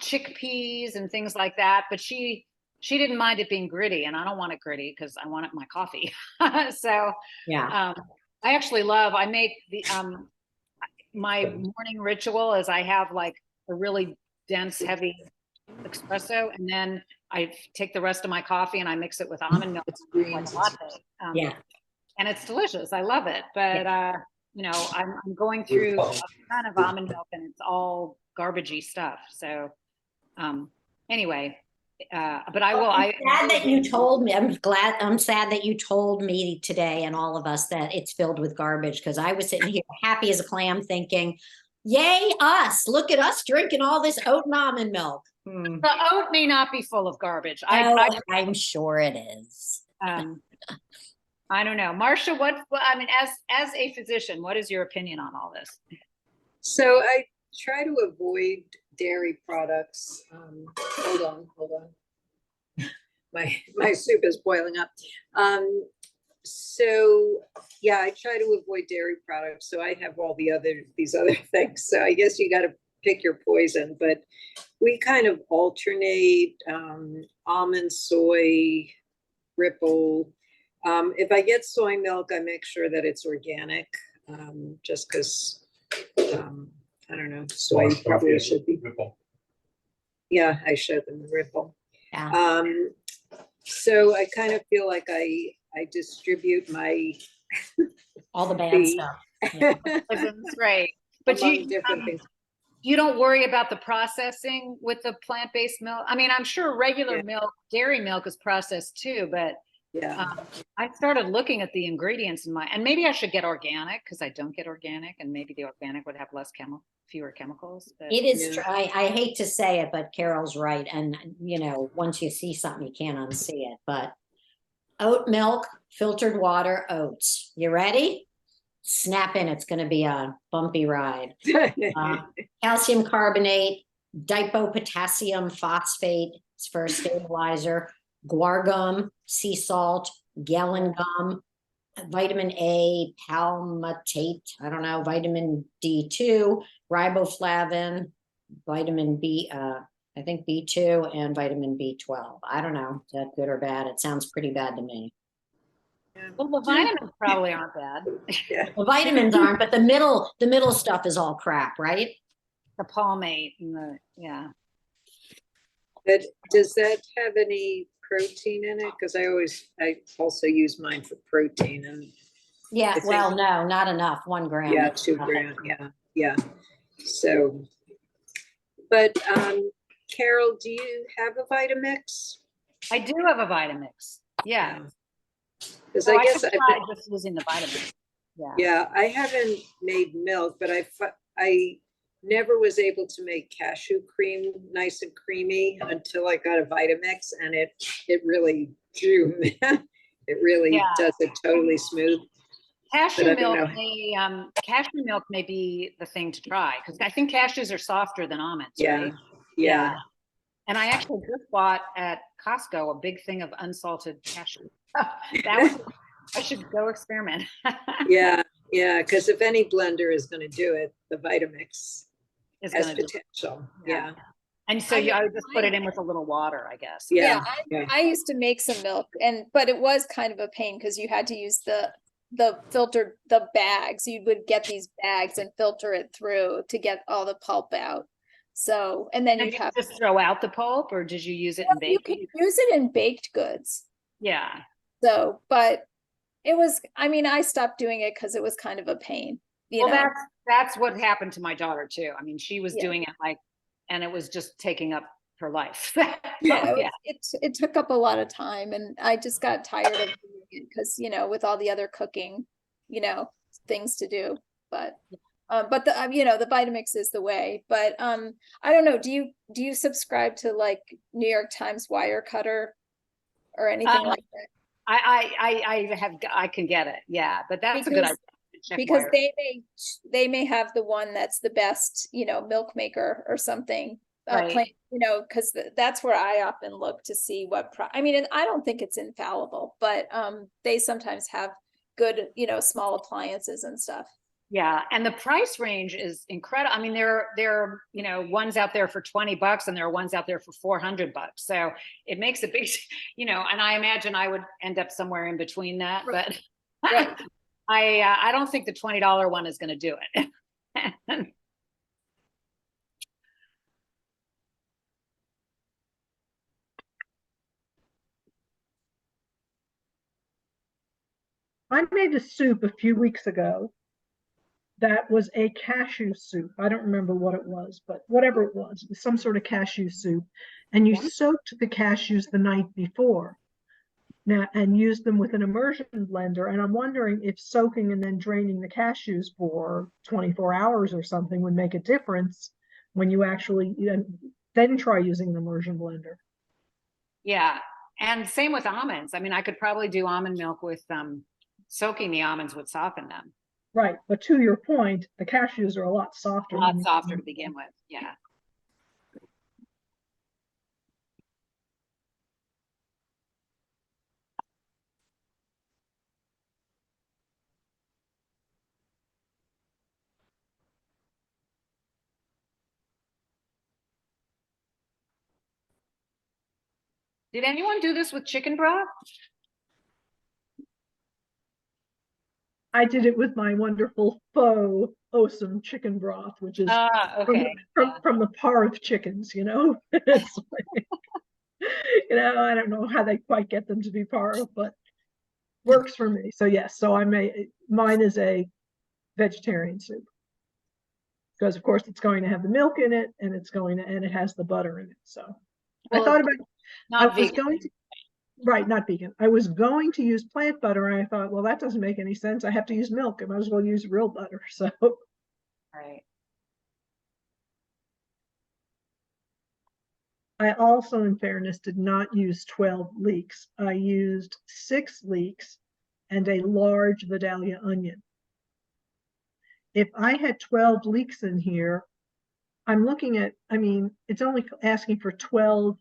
chickpeas and things like that. But she she didn't mind it being gritty, and I don't want it gritty because I want it in my coffee. So
Yeah,
I actually I make the my morning ritual is I have like a really dense, heavy espresso, and then I take the rest of my coffee and I mix it with almond milk, like a latte.
yeah.
And it's delicious. I love it. But you know, I'm going through a ton of almond milk, and it's all garbagey stuff. So anyway, but I will.
I'm sad that you told me. I'm sad that you told me today and all of us that it's filled with garbage, because I was sitting here happy as a clam thinking, yay, us. Look at us drinking all this oat and almond milk.
The oat may not be full of garbage.
I'm sure it is.
I don't know. Marcia, I mean, as a physician, what is your opinion on all this?
So I try to avoid dairy products. Hold on. My soup is boiling up. So yeah, I try to avoid dairy products. So I have all these other things. So I guess you got to pick your poison, but we kind of alternate almond, soy, ripple. If I get soy milk, I make sure that it's organic, just because, I don't know, soy probably should be. Yeah, I showed them the ripple.
Yeah.
So I kind of feel like I distribute my
All the bad stuff. Yeah.
That's right. But
different things.
You don't worry about the processing with the plant-based milk. I mean, I'm sure regular milk, dairy milk is processed too, but
Yeah.
I started looking at the ingredients and maybe I should get organic, because I don't get organic, and maybe the organic would have fewer chemicals. But
It is true. I hate to say it, but Carol's right. And you know, once you see something, you can't unsee it. But oat milk, filtered water, oats. You ready? Snap in. It's going to be a bumpy ride. Calcium carbonate, dipotassium phosphate for a stabilizer, guar gum, sea salt, gellan gum, vitamin A, palmitate, I don't know, vitamin D2, riboflavin, vitamin B, I think B2, and vitamin B12. I don't know, is that good or bad? It sounds pretty bad to me.
well, the vitamins probably aren't bad.
The vitamins aren't, but the middle stuff is all crap, right?
The palmate and
But does that have any protein in it? Because I also use mine for protein, and
Yeah,
think-
well, no, not enough, 1 gram.
yeah,
That's
2
nothing.
grams, yeah. So, but Carol, do you have a Vitamix?
I do have a Vitamix. Yeah.
Because
So
I guess
could try just using the Vitamix.
yeah, I haven't made milk, but I never was able to make cashew cream nice and creamy until I got a Vitamix, and it really drew me. It really does it totally smooth.
Cashew milk may be the thing to try, because I think cashews are softer than almonds, right?
Yeah.
And I actually just bought at Costco a big thing of unsalted cashew. I should go experiment.
Yeah, because if any blender is going to do it, the Vitamix has potential. Yeah.
And so I would just put it in with a little water, I guess.
Yeah.
I used to make some milk, but it was kind of a pain because you had to use the bags. You would get these bags and filter it through to get all the pulp out. So, and then
Did
you'd
you just throw out the pulp, or did you use it in
you
baking?
could use it in baked goods.
Yeah.
So, but it was, I mean, I stopped doing it because it was kind of a pain. You know?
That's what happened to my daughter too. I mean, she was doing it and it was just taking up her life.
It took up a lot of time, and I just got tired of doing it because, you know, with all the other cooking, you know, things to do. But the you know, the Vitamix is the way. But I don't know. Do you subscribe to like New York Times Wirecutter or anything like that?
I can get it. Yeah, but that's a good idea.
Because they may have the one that's the best, you know, milk maker or something.
Right.
You know, because that's where I often look to see what I mean, and I don't think it's infallible, but they sometimes have good, you know, small appliances and stuff.
Yeah, and the price range is incredible. I mean, there are, you know, ones out there for $20 and there are ones out there for $400. So it makes a big, you know, and I imagine I would end up somewhere in between that, but
Right.
I don't think the $20 one is going to do it.
I made a soup a few weeks ago that was a cashew soup. I don't remember what it was, but whatever it was some sort of cashew soup. And you soaked the cashews the night before. Now, and used them with an immersion blender. And I'm wondering if soaking and then draining the cashews for 24 hours or something would make a difference when you actually then try using an immersion blender.
Yeah, and same with almonds. I mean, I could probably do almond milk with soaking the almonds would soften them.
Right, but to your point, the cashews are a lot softer.
A lot softer to begin with, yeah. Did anyone do this with chicken broth?
I did it with my wonderful faux awesome chicken broth, which is
Okay.
from the Parth chickens, you know. It's like, you know, I don't know how they quite get them to be Parth, but works for me. So yes, so mine is a vegetarian soup. Because of course it's going to have the milk in it and and it has the butter in it. So
Well,
I thought about
not
I was
vegan.
going to right, not vegan. I was going to use plant butter and I thought, well, that doesn't make any sense. I have to use milk. I might as well use real butter. So
Right.
I also, in fairness, did not use 12 leeks. I used 6 leeks and a large Vidalia onion. If I had 12 leeks in here, I'm looking at, I mean, it's only asking for 12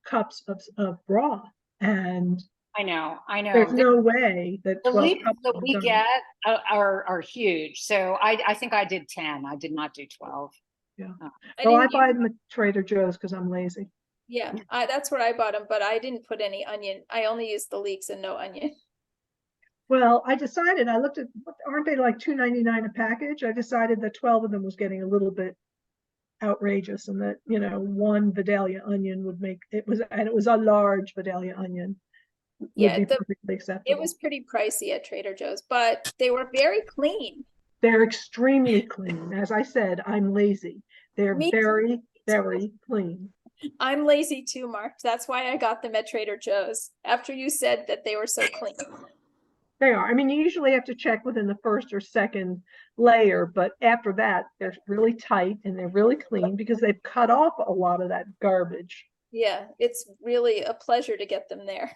cups of broth. And
I know.
there's no way that
The
12
leaps
cups
that
are
we
done.
get are huge. So I think I did 10. I did not do 12.
Yeah.
Oh.
Well, I
didn't
buy them at Trader Joe's because I'm lazy.
Yeah, that's where I bought them, but I didn't put any onion. I only used the leeks and no onion.
Well, I decided, I looked at, aren't they like $2.99 a package? I decided that 12 of them was getting a little bit outrageous and that, you know, one Vidalia onion would make, and it was a large Vidalia onion, would
Yeah,
be perfectly
it
acceptable.
was pretty pricey at Trader Joe's, but they were very clean.
They're extremely clean. As I said, I'm lazy. They're
Me too.
very, very clean.
I'm lazy too, Mark. That's why I got them at Trader Joe's after you said that they were so clean.
They are. I mean, you usually have to check within the first or second layer, but after that, they're really tight and they're really clean because they've cut off a lot of that garbage.
Yeah, it's really a pleasure to get them there.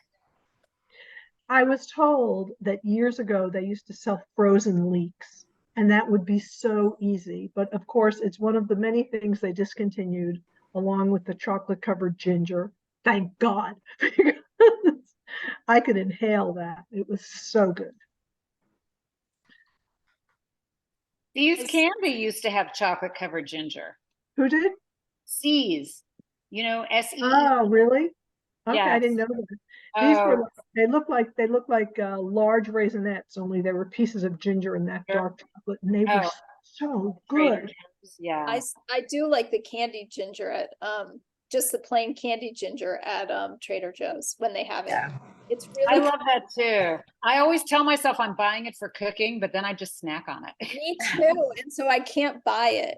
I was told that years ago they used to sell frozen leeks, and that would be so easy. But of course, it's one of the many things they discontinued, along with the chocolate covered ginger. Thank God. I could inhale that. It was so good.
See's Candy used to have chocolate covered ginger.
Who did?
See's, you know, SE.
Oh, really? Okay, I
Yes.
didn't know that. These
Oh,
were, they look like large raisinets, only there were pieces of ginger in that
Sure.
dark chocolate, and they were
Oh.
so
Trader
good.
Joe's, yeah.
I do like the candied ginger at just the plain candied ginger at Trader Joe's when they have it.
Yeah.
It's
I
really
love that too. I always tell myself I'm buying it for cooking, but then I just snack on it.
me too, and so I can't buy it.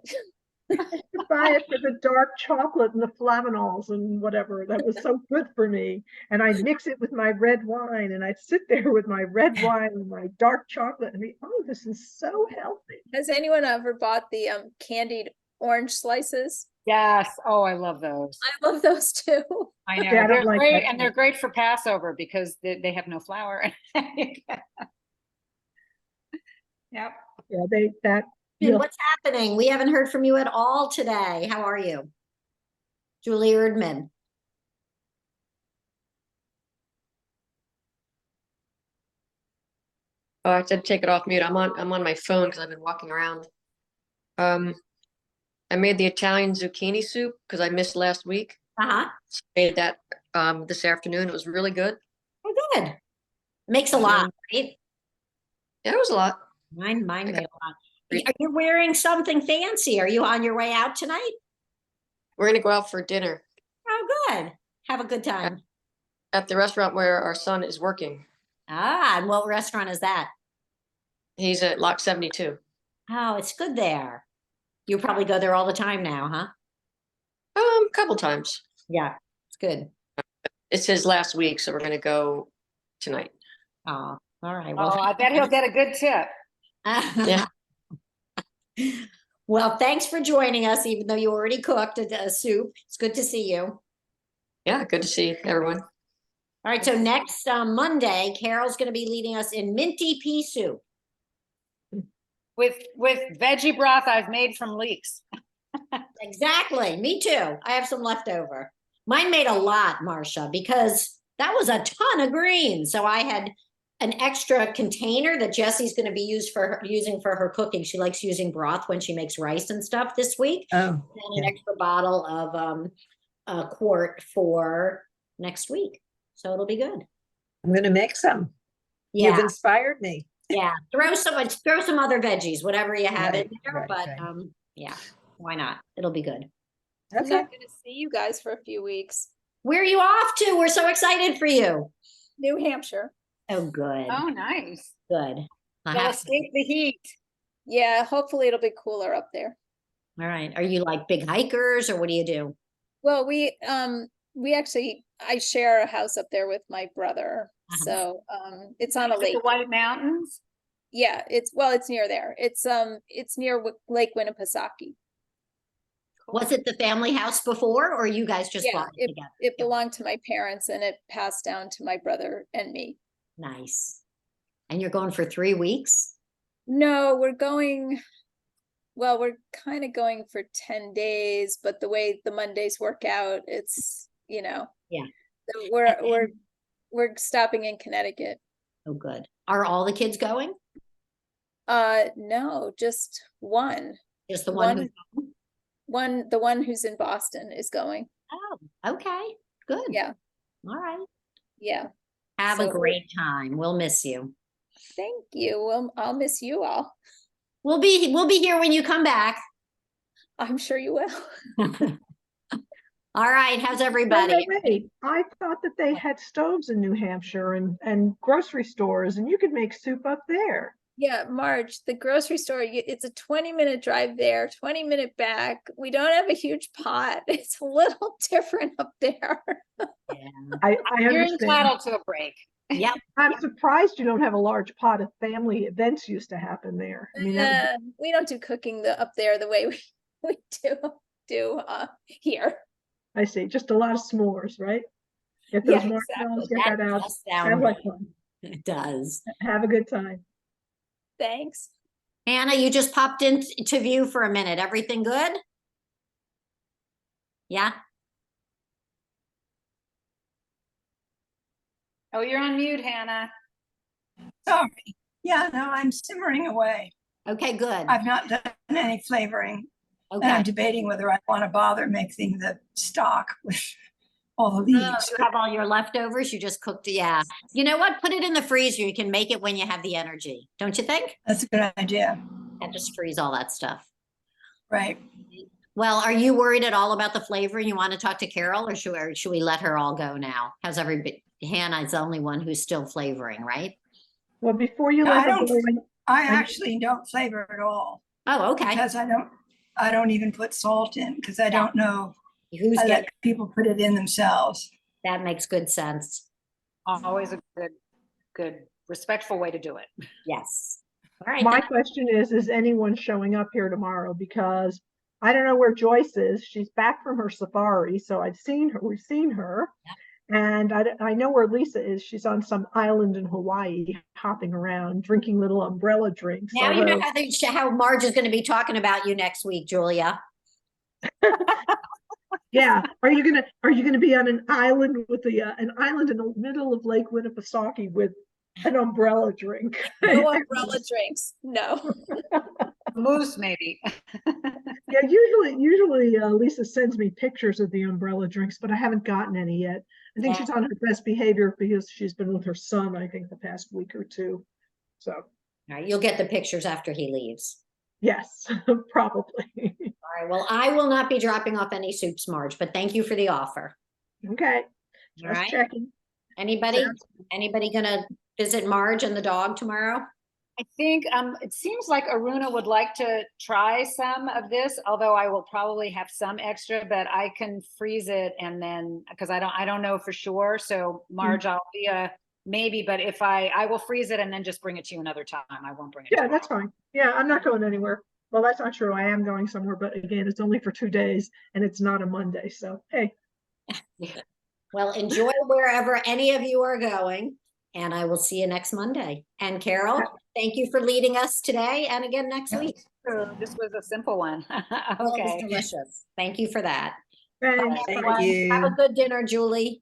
To buy it for the dark chocolate and the flavanols and whatever. That was so good for me. And I'd mix it with my red wine and I'd sit there with my red wine and my dark chocolate and be, oh, this is so healthy.
Has anyone ever bought the candied orange slices?
Yes. Oh, I love those.
I love those too.
I know.
Yeah, I don't
They're
like
great,
that
and they're great for Passover because they have no flour. Yep.
Yeah, that
And
you'll
what's happening? We haven't heard from you at all today. How are you? Julie Erdman.
Oh, I said take it off mute. I'm on my phone because I've been walking around. I made the Italian zucchini soup because I missed last week.
Uh-huh.
Made that this afternoon. It was really good.
Oh, good. Makes a lot, right?
Yeah, it was a lot.
Mine
I
made
got-
a lot. Are you wearing something fancy? Are you on your way out tonight?
We're gonna go out for dinner
Oh, good. Have a good time.
at the restaurant where our son is working.
Ah, and what restaurant is that?
He's at Lock 72.
Oh, it's good there. You probably go there all the time now, huh?
Couple times.
Yeah, it's good.
It's his last week, so we're gonna go tonight.
Oh, all right.
Oh,
Well,
I bet he'll get a good tip.
Yeah.
Well, thanks for joining us, even though you already cooked a soup. It's good to see you.
Yeah, good to see everyone.
All right, so next Monday, Carol's going to be leading us in minty pea soup.
With veggie broth I've made from leeks.
Exactly. Me too. I have some leftover. Mine made a lot, Marcia, because that was a ton of greens. So I had an extra container that Jessie's going to be using for her cooking. She likes using broth when she makes rice and stuff this week.
Oh,
And an
yeah.
extra bottle of a quart for next week. So it'll be good.
I'm gonna make some. You've
Yeah.
inspired me.
Yeah. Throw some other veggies, whatever you have in
Right,
there.
right,
But
right.
yeah, why not? It'll be good.
I'm
Okay.
not gonna see you guys for a few weeks.
Where are you off to? We're so excited for you.
New Hampshire.
Oh, good.
Oh, nice.
Good. I
You'll
have-
escape the heat.
Yeah, hopefully it'll be cooler up there.
All right. Are you like big hikers or what do you do?
Well, we actually I share a house up there with my brother.
Uh-huh.
So it's on a
Is it
lake.
the White Mountains?
Yeah, it's near there. It's near Lake Winnipesaukee.
Was it the family house before or you guys just
Yeah,
bought it together?
it belonged to my parents and it passed down to my brother and me.
Nice. And you're going for 3 weeks?
No, we're kind of going for 10 days, but the way the Mondays work out, it's,
Yeah.
So we're stopping in Connecticut.
Oh, good. Are all the kids going?
No, just one.
Just the one?
The one who's in Boston is going.
Oh, okay. Good.
Yeah.
All right.
Yeah.
Have
So
a
we're-
great time. We'll miss you.
Thank you. Well, I'll miss you all.
We'll be here when you come back.
I'm sure you will.
All right. How's
Wait,
everybody?
wait, wait. I thought that they had stoves in New Hampshire and grocery stores and you could make soup up there.
Yeah, Marge, the grocery store, it's a 20-minute drive there, 20-minute back. We don't have a huge pot. It's a little different up there.
I
You're
understand.
entitled to a break.
Yep.
I'm surprised you don't have a large pot of family events used to happen there. I mean, that would
We don't do cooking up there the way we do here.
I see. Just a lot of s'mores, right? Get those
Yeah,
marshmallows,
exactly.
get that out.
does
Sounds
sound
like
good.
fun.
It does.
Have a good time.
Thanks.
Hannah, you just popped into view for a minute. Everything good? Yeah?
Oh, you're on mute, Hannah.
Sorry. Yeah, no, I'm simmering away.
Okay, good.
I've not done any flavoring. And I'm
Okay.
debating whether I want to bother mixing the stock with all the
Oh,
leaves.
you have all your leftovers. You just cooked. Yeah. You know what? Put it in the freezer. You can make it when you have the energy. Don't you think?
That's a good idea.
And just freeze all that stuff.
Right.
Well, are you worried at all about the flavor? You want to talk to Carol or should we let her all go now? How's everybody? Hannah is the only one who's still flavoring, right?
Well, before you
No,
let
I
her
don't-
go in,
I actually don't flavor at all
Oh, okay.
because I don't even put salt in because I don't know.
Who's
I
getting,
let people put it in themselves.
that makes good sense.
Always a good, respectful way to do it.
Yes. All right.
my question is anyone showing up here tomorrow? Because I don't know where Joyce is. She's back from her safari, so we've seen her. And I know where Lisa is. She's on some island in Hawaii, hopping around, drinking little umbrella drinks.
Now you know
although-
how Marge is going to be talking about you next week, Julia.
Yeah, are you gonna be on an island with an island in the middle of Lake Winnipesaukee with an umbrella drink.
No umbrella drinks, no.
Moose maybe.
Yeah, usually Lisa sends me pictures of the umbrella drinks, but I haven't gotten any yet. I think she's on her best behavior because she's been with her son, I think, the past week or two. So,
All right, you'll get the pictures after he leaves.
yes, probably.
All right, well, I will not be dropping off any soups, Marge, but thank you for the offer.
Okay,
All
just
right,
checking.
anybody gonna visit Marge and the dog tomorrow?
I think it seems like Aruna would like to try some of this, although I will probably have some extra, but I can freeze it and then because I don't know for sure. So Marge, I'll be a maybe, but if I will freeze it and then just bring it to you another time. I won't bring it.
Yeah,
tomorrow.
that's fine. Yeah, I'm not going anywhere. Well, that's not true. I am going somewhere, but again, it's only for 2 days and it's not a Monday. So, hey,
Well, enjoy wherever any of you are going, and I will see you next Monday. And Carol, thank you for leading us today and again next week.
So this was a simple one.
Well, it was
Okay.
delicious. Thank you for that.
thanks.
Thank
Bye.
you.
Have a good dinner, Julie.